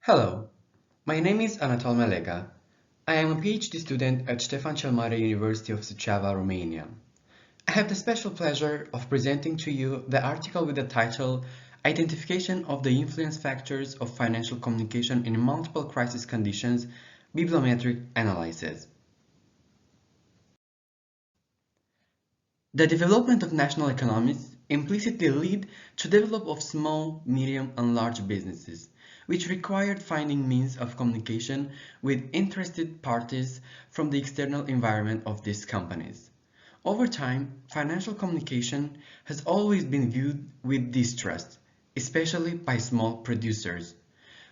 Hello, my name is Anatol Melega. I am a PhD student at Stefan Mare University of Suceava, Romania. I have the special pleasure of presenting to you the article with the title Identification of the Influence Factors of Financial Communication in Multiple Crisis Conditions, Bibliometric Analysis. The development of national economies implicitly lead to develop of small, medium and large businesses, which required finding means of communication with interested parties from the external environment of these companies. Over time, financial communication has always been viewed with distrust, especially by small producers,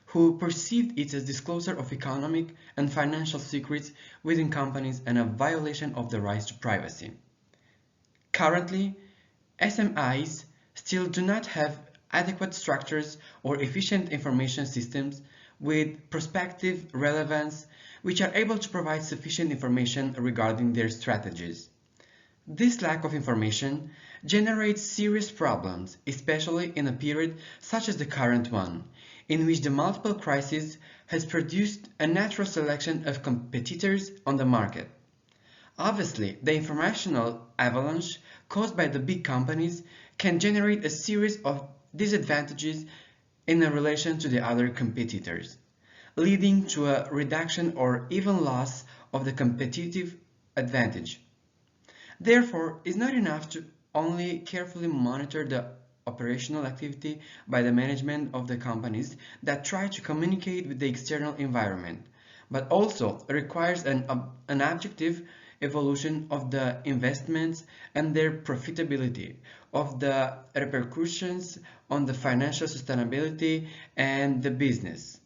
who perceived it as disclosure of economic and financial secrets within companies and a violation of the rights to privacy. Currently, SMIs still do not have adequate structures or efficient information systems with prospective relevance which are able to provide sufficient information regarding their strategies. This lack of information generates serious problems, especially in a period such as the current one, in which the multiple crises has produced a natural selection of competitors on the market. Obviously, the informational avalanche caused by the big companies can generate a series of disadvantages in relation to the other competitors, leading to a reduction or even loss of the competitive advantage. Therefore, it's not enough to only carefully monitor the operational activity by the management of the companies that try to communicate with the external environment, but also requires an objective evolution of the investments and their profitability, of the repercussions on the financial sustainability and the business,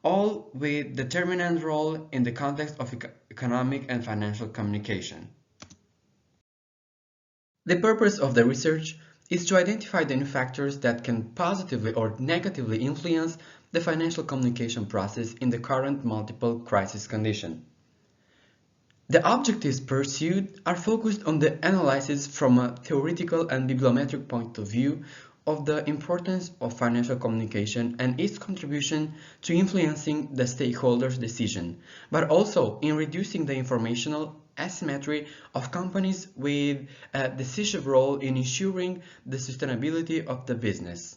all with determinant role in the context of economic and financial communication. The purpose of the research is to identify the new factors that can positively or negatively influence the financial communication process in the current multiple crisis condition. The objectives pursued are focused on the analysis from a theoretical and bibliometric point of view of the importance of financial communication and its contribution to influencing the stakeholders' decision, but also in reducing the informational asymmetry of companies with a decisive role in ensuring the sustainability of the business.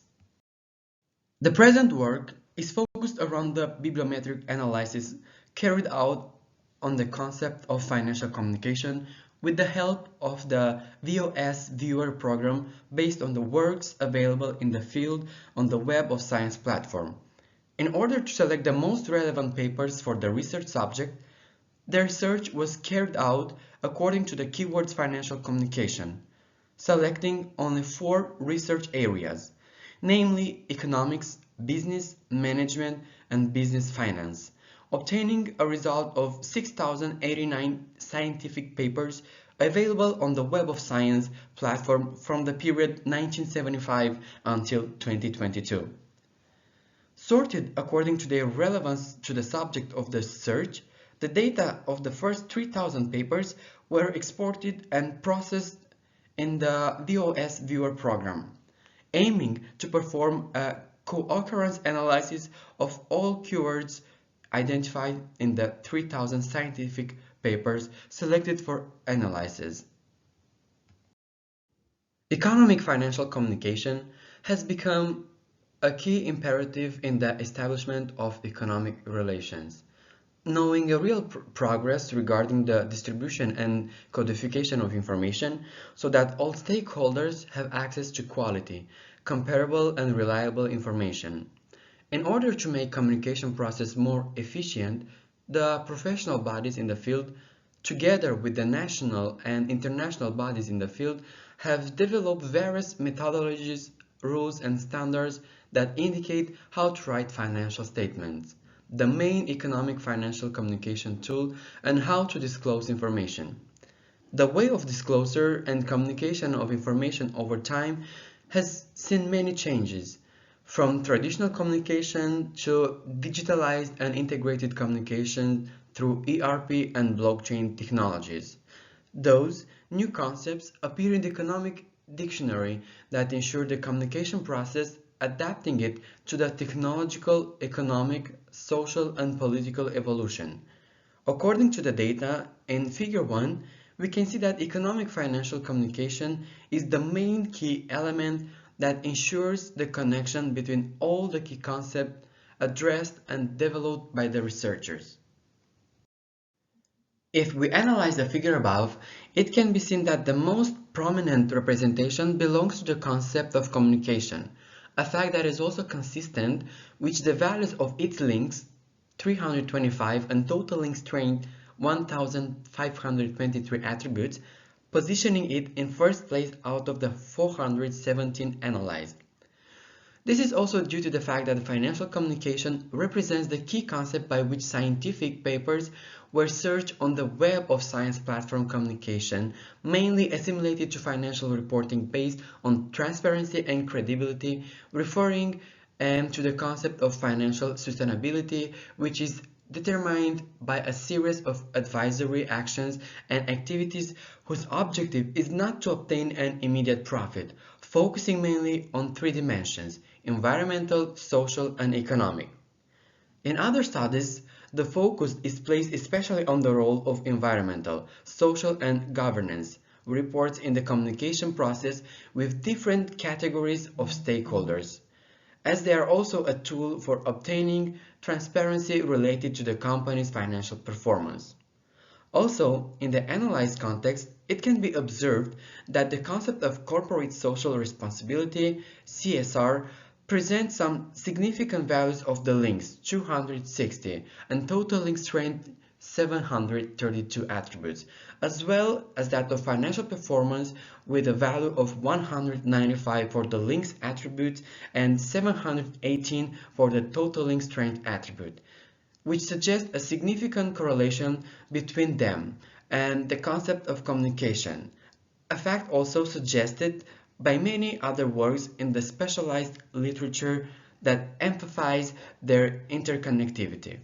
The present work is focused around the bibliometric analysis carried out on the concept of financial communication with the help of the VOS Viewer program based on the works available in the field on the Web of Science platform. In order to select the most relevant papers for the research subject, the research was carried out according to the keywords financial communication, selecting only 4 research areas, namely economics, business management, and business finance, obtaining a result of 6,089 scientific papers available on the Web of Science platform from the period 1975 until 2022. Sorted according to their relevance to the subject of the search, the data of the first 3,000 papers were exported and processed in the VOS Viewer program, aiming to perform a co-occurrence analysis of all keywords identified in the 3,000 scientific papers selected for analysis. Economic financial communication has become a key imperative in the establishment of economic relations. Knowing a real progress regarding the distribution and codification of information so that all stakeholders have access to quality, comparable and reliable information. In order to make communication process more efficient, the professional bodies in the field, together with the national and international bodies in the field, have developed various methodologies, rules and standards that indicate how to write financial statements, the main economic financial communication tool, and how to disclose information. The way of disclosure and communication of information over time has seen many changes, from traditional communication to digitalized and integrated communication through ERP and blockchain technologies. Those new concepts appear in the economic dictionary that ensure the communication process adapting it to the technological, economic, social, and political evolution. According to the data in Figure 1, we can see that economic financial communication is the main key element that ensures the connection between all the key concepts addressed and developed by the researchers. If we analyze the figure above, it can be seen that the most prominent representation belongs to the concept of communication, a fact that is also consistent with the values of its links 325 and total link strength 1523 attributes, positioning it in first place out of the 417 analyzed. This is also due to the fact that financial communication represents the key concept by which scientific papers were searched on the web of science platform communication, mainly assimilated to financial reporting based on transparency and credibility, referring to the concept of financial sustainability, which is determined by a series of advisory actions and activities whose objective is not to obtain an immediate profit, focusing mainly on three dimensions: environmental, social, and economic. In other studies, the focus is placed especially on the role of environmental, social, and governance reports in the communication process with different categories of stakeholders, as they are also a tool for obtaining transparency related to the company's financial performance. Also, in the analyzed context, it can be observed that the concept of corporate social responsibility, CSR, presents some significant values of the links 260 and total link strength 732 attributes, as well as that of financial performance with a value of 195 for the links attribute and 718 for the total link strength attribute, which suggests a significant correlation between them and the concept of communication, a fact also suggested by many other works in the specialized literature that emphasize their interconnectivity.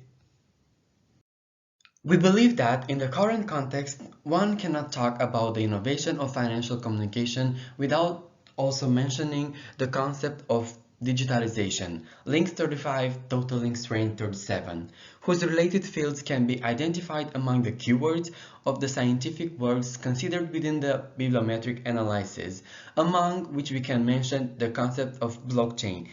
We believe that in the current context, one cannot talk about the innovation of financial communication without also mentioning the concept of digitalization, links 35, total link strength 37, whose related fields can be identified among the keywords of the scientific works considered within the bibliometric analysis, among which we can mention the concept of blockchain,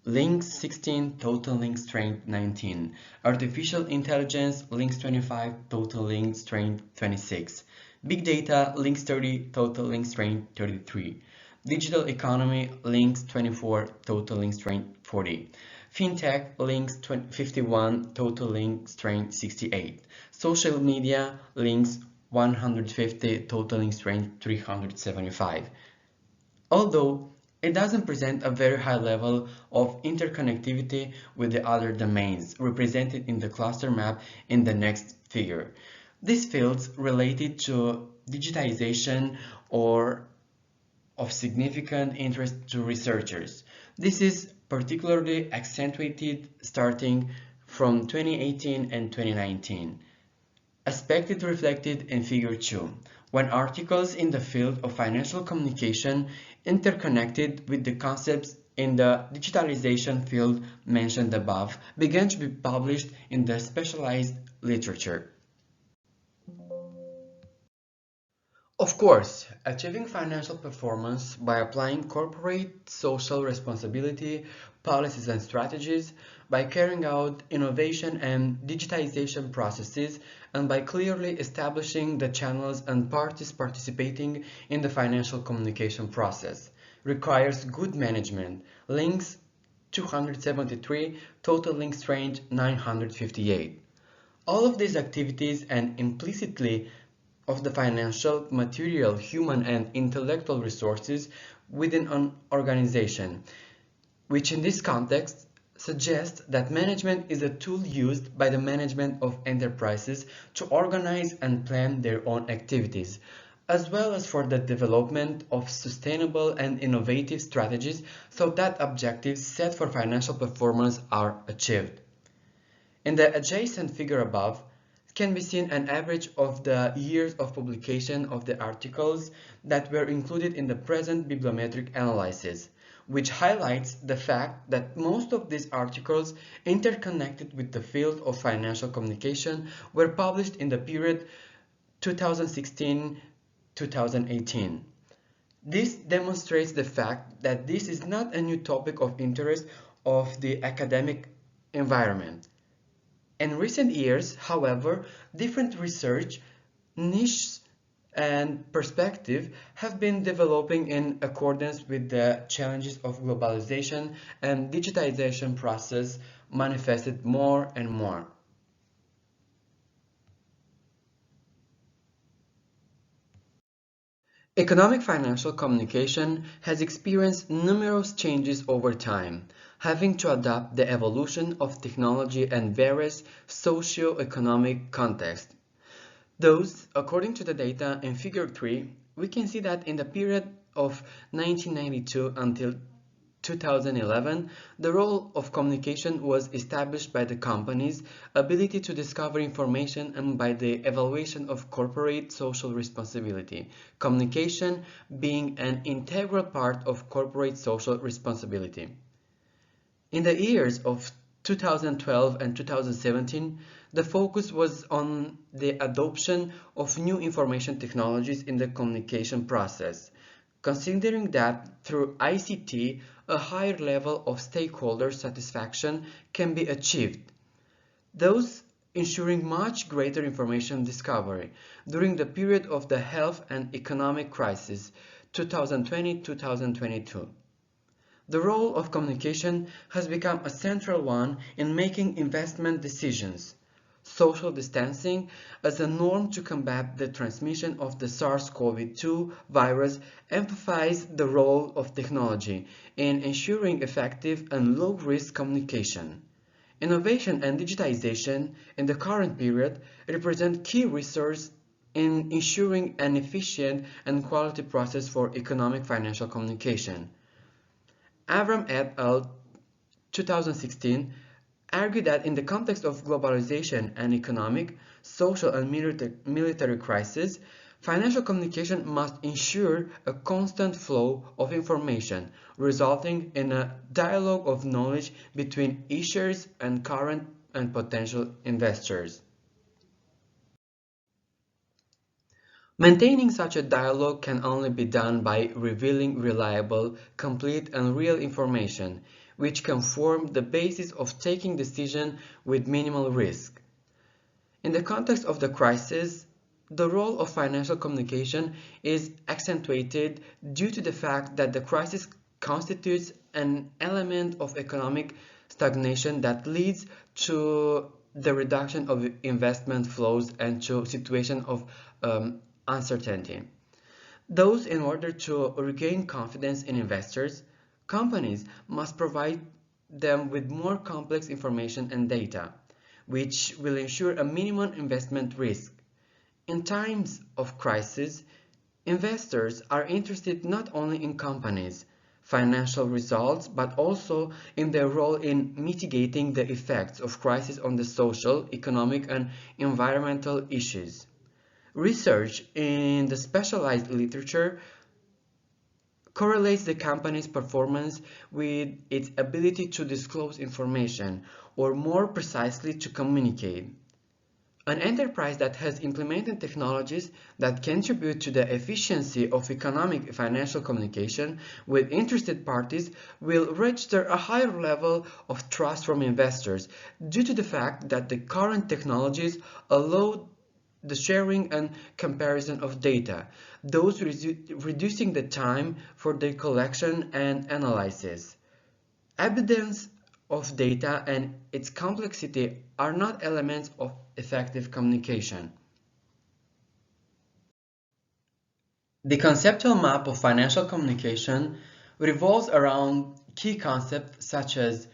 links 16, total link strength 19, artificial intelligence, links 25, total link strength 26, big data, links 30, total link strength 33, digital economy, links 24, total link strength 40, fintech, links 51, total link strength 68, social media, links 150, total link strength 375. Although it doesn't present a very high level of interconnectivity with the other domains represented in the cluster map in the next figure. These fields related to digitization or of significant interest to researchers. This is particularly accentuated starting from 2018 and 2019. Aspect reflected in Figure 2, when articles in the field of financial communication interconnected with the concepts in the digitalization field mentioned above began to be published in the specialized literature. Of course, achieving financial performance by applying corporate social responsibility policies and strategies, by carrying out innovation and digitization processes, and by clearly establishing the channels and parties participating in the financial communication process, requires good management, links 273, total link strength 958. All of these activities and implicitly of the financial, material, human, and intellectual resources within an organization, which in this context suggests that management is a tool used by the management of enterprises to organize and plan their own activities, as well as for the development of sustainable and innovative strategies so that objectives set for financial performance are achieved. In the adjacent figure above, can be seen an average of the years of publication of the articles that were included in the present bibliometric analysis, which highlights the fact that most of these articles interconnected with the field of financial communication were published in the period 2016-2018. This demonstrates the fact that this is not a new topic of interest of the academic environment. In recent years, however, different research, niches, and perspective have been developing in accordance with the challenges of globalization and digitization process manifested more and more. Economic financial communication has experienced numerous changes over time, having to adapt the evolution of technology and various socio-economic contexts. Those, according to the data in Figure 3, we can see that in the period of 1992 until 2011, the role of communication was established by the company's ability to discover information and by the evaluation of corporate social responsibility, communication being an integral part of corporate social responsibility. In the years of 2012 and 2017, the focus was on the adoption of new information technologies in the communication process, considering that through ICT, a higher level of stakeholder satisfaction can be achieved, thus ensuring much greater information discovery during the period of the health and economic crisis 2020-2022. The role of communication has become a central one in making investment decisions. Social distancing as a norm to combat the transmission of the SARS-CoV-2 virus emphasized the role of technology in ensuring effective and low-risk communication. Innovation and digitization in the current period represent key resources in ensuring an efficient and quality process for economic financial communication. Avram et al. 2016 argued that in the context of globalization and economic, social, and military crisis, financial communication must ensure a constant flow of information, resulting in a dialogue of knowledge between issuers and current and potential investors. Maintaining such a dialogue can only be done by revealing reliable, complete, and real information, which can form the basis of taking decisions with minimal risk. In the context of the crisis, the role of financial communication is accentuated due to the fact that the crisis constitutes an element of economic stagnation that leads to the reduction of investment flows and to a situation of uncertainty. Thus, in order to regain confidence in investors, companies must provide them with more complex information and data, which will ensure a minimum investment risk. In times of crisis, investors are interested not only in companies' financial results, but also in their role in mitigating the effects of crisis on the social, economic, and environmental issues. Research in the specialized literature correlates the company's performance with its ability to disclose information, or more precisely to communicate. An enterprise that has implemented technologies that contribute to the efficiency of economic financial communication with interested parties will register a higher level of trust from investors due to the fact that the current technologies allow the sharing and comparison of data, those reducing the time for their collection and analysis. Evidence of data and its complexity are not elements of effective communication. The conceptual map of financial communication revolves around key concepts such as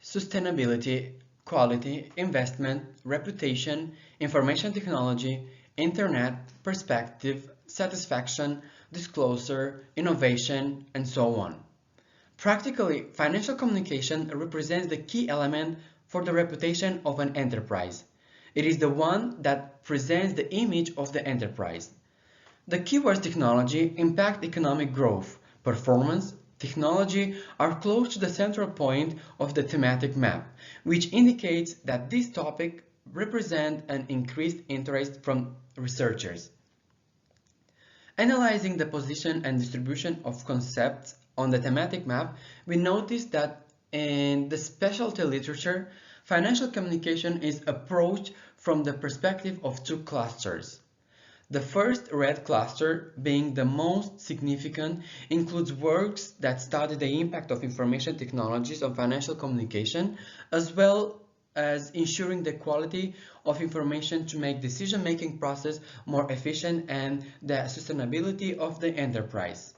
sustainability, quality, investment, reputation, information technology, internet, perspective, satisfaction, disclosure, innovation, and so on. Practically, financial communication represents the key element for the reputation of an enterprise. It is the one that presents the image of the enterprise. The keywords technology impact economic growth, performance, technology are close to the central point of the thematic map, which indicates that this topic represents an increased interest from researchers. Analyzing the position and distribution of concepts on the thematic map, we notice that in the specialty literature, financial communication is approached from the perspective of two clusters. The first red cluster, being the most significant, includes works that study the impact of information technologies on financial communication, as well as ensuring the quality of information to make decision-making process more efficient and the sustainability of the enterprise.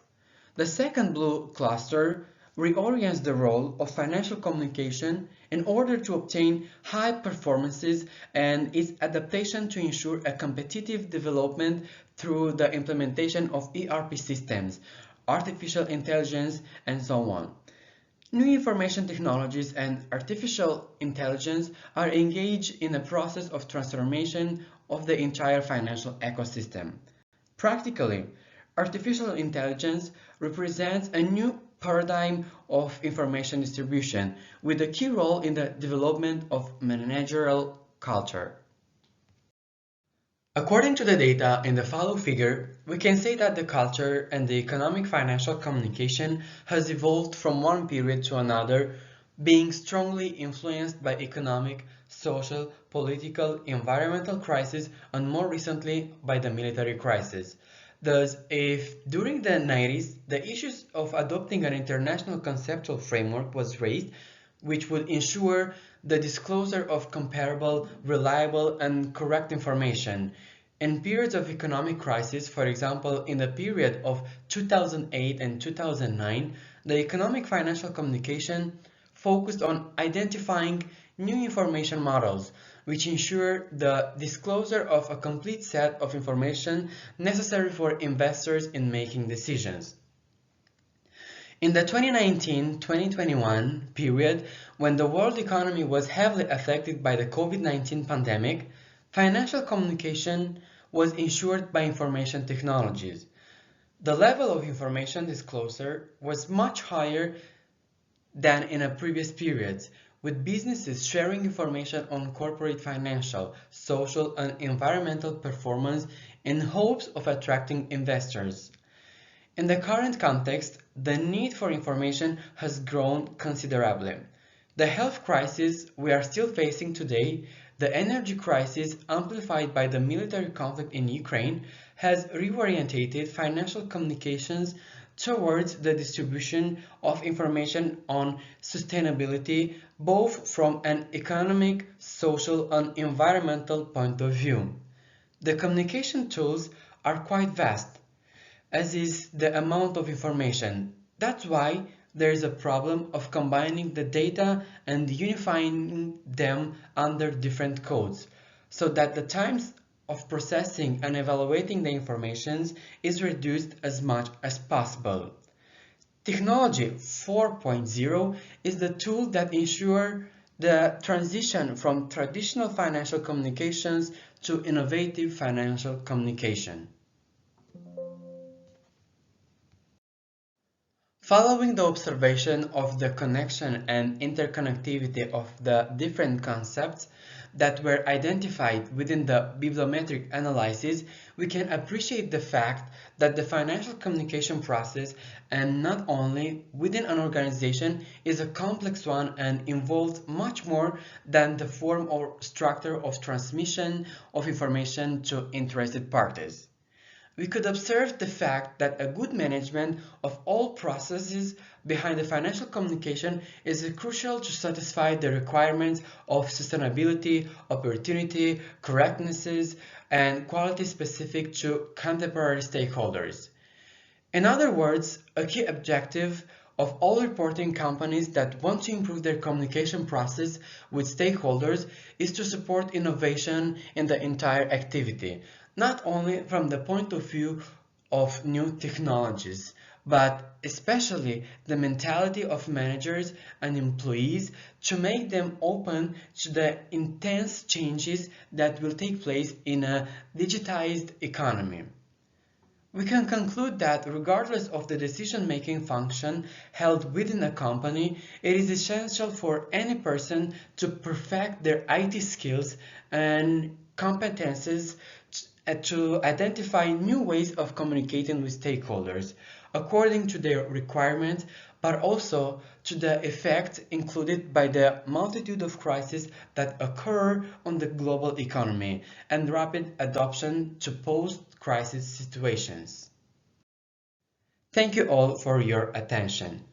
The second blue cluster reorients the role of financial communication in order to obtain high performances and its adaptation to ensure a competitive development through the implementation of ERP systems, artificial intelligence, and so on. New information technologies and artificial intelligence are engaged in a process of transformation of the entire financial ecosystem. Practically, artificial intelligence represents a new paradigm of information distribution with a key role in the development of managerial culture. According to the data in the follow figure, we can say that the culture and the economic financial communication has evolved from one period to another, being strongly influenced by economic, social, political, environmental crises, and more recently by the military crisis. Thus, if during the 90s the issues of adopting an international conceptual framework was raised, which would ensure the disclosure of comparable, reliable, and correct information. In periods of economic crisis, for example, in the period of 2008 and 2009, the economic financial communication focused on identifying new information models, which ensure the disclosure of a complete set of information necessary for investors in making decisions. In the 2019-2021 period, when the world economy was heavily affected by the COVID-19 pandemic, financial communication was ensured by information technologies. The level of information disclosure was much higher than in previous periods, with businesses sharing information on corporate financial, social, and environmental performance in hopes of attracting investors. In the current context, the need for information has grown considerably. The health crisis we are still facing today, the energy crisis amplified by the military conflict in Ukraine, has reorientated financial communications towards the distribution of information on sustainability, both from an economic, social, and environmental point of view. The communication tools are quite vast, as is the amount of information. That's why there is a problem of combining the data and unifying them under different codes, so that the times of processing and evaluating the information is reduced as much as possible. Technology 4.0 is the tool that ensures the transition from traditional financial communications to innovative financial communication. Following the observation of the connection and interconnectivity of the different concepts that were identified within the bibliometric analysis, we can appreciate the fact that the financial communication process, and not only within an organization, is a complex one and involves much more than the form or structure of transmission of information to interested parties. We could observe the fact that a good management of all processes behind the financial communication is crucial to satisfy the requirements of sustainability, opportunity, correctnesses, and quality specific to contemporary stakeholders. In other words, a key objective of all reporting companies that want to improve their communication process with stakeholders is to support innovation in the entire activity, not only from the point of view of new technologies, but especially the mentality of managers and employees to make them open to the intense changes that will take place in a digitized economy. We can conclude that regardless of the decision-making function held within a company, it is essential for any person to perfect their IT skills and competences to identify new ways of communicating with stakeholders according to their requirements, but also to the effect included by the multitude of crises that occur on the global economy and rapid adoption to post-crisis situations. Thank you all for your attention.